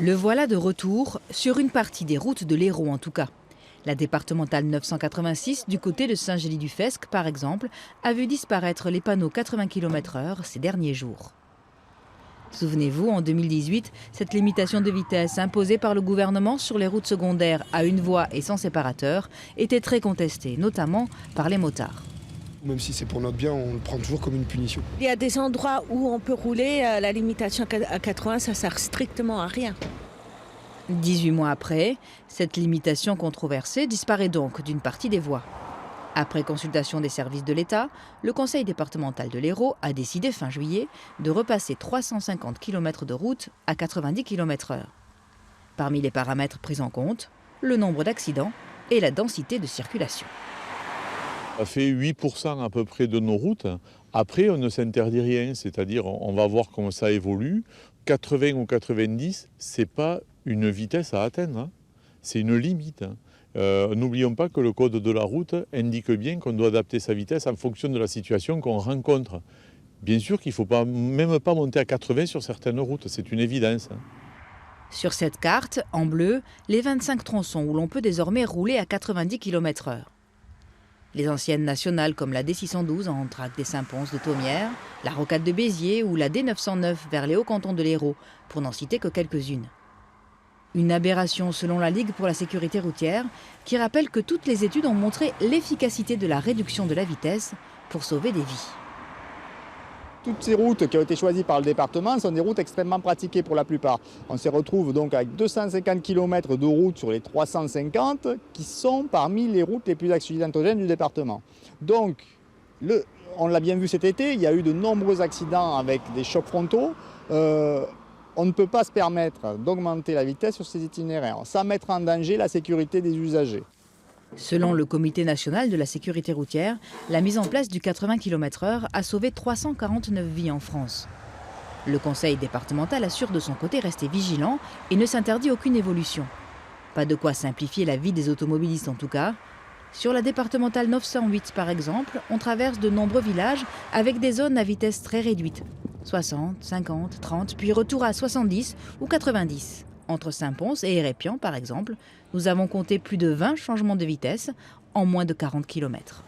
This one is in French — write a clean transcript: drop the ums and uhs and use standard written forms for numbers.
Le voilà de retour, sur une partie des routes de l'Hérault en tout cas. La départementale 986 du côté de Saint-Gély-du-Fesque, par exemple, a vu disparaître les panneaux 80 km/h ces derniers jours. Souvenez-vous, en 2018, cette limitation de vitesse imposée par le gouvernement sur les routes secondaires à une voie et sans séparateur était très contestée, notamment par les motards. Même si c'est pour notre bien, on le prend toujours comme une punition. Il y a des endroits où on peut rouler, la limitation à 80, ça sert strictement à rien. 18 mois après, cette limitation controversée disparaît donc d'une partie des voies. Après consultation des services de l'État, le conseil départemental de l'Hérault a décidé fin juillet de repasser 350 km de route à 90 km/h. Parmi les paramètres pris en compte, le nombre d'accidents et la densité de circulation. Ça fait 8% à peu près de nos routes. Après, on ne s'interdit rien, c'est-à-dire on va voir comment ça évolue. 80 ou 90, ce n'est pas une vitesse à atteindre, c'est une limite. N'oublions pas que le code de la route indique bien qu'on doit adapter sa vitesse en fonction de la situation qu'on rencontre. Bien sûr qu'il ne faut même pas monter à 80 sur certaines routes, c'est une évidence. Sur cette carte, en bleu, les 25 tronçons où l'on peut désormais rouler à 90 km/h. Les anciennes nationales comme la D612 en traque des Saint-Pons de Thomières, la Rocade de Béziers ou la D909 vers les hauts-cantons de l'Hérault, pour n'en citer que quelques-unes. Une aberration selon la Ligue pour la sécurité routière, qui rappelle que toutes les études ont montré l'efficacité de la réduction de la vitesse pour sauver des vies. Toutes ces routes qui ont été choisies par le département sont des routes extrêmement pratiquées pour la plupart. On se retrouve donc avec 250 km de route sur les 350 qui sont parmi les routes les plus accidentogènes du département. Donc, on l'a bien vu cet été, il y a eu de nombreux accidents avec des chocs frontaux. On ne peut pas se permettre d'augmenter la vitesse sur ces itinéraires sans mettre en danger la sécurité des usagers. Selon le Comité national de la sécurité routière, la mise en place du 80 km/h a sauvé 349 vies en France. Le conseil départemental assure de son côté rester vigilant et ne s'interdit aucune évolution. Pas de quoi simplifier la vie des automobilistes en tout cas. Sur la départementale 908 par exemple, on traverse de nombreux villages avec des zones à vitesse très réduite. 60, 50, 30, puis retour à 70 ou 90. Entre Saint-Pons et Hérépian, par exemple, nous avons compté plus de 20 changements de vitesse en moins de 40 km.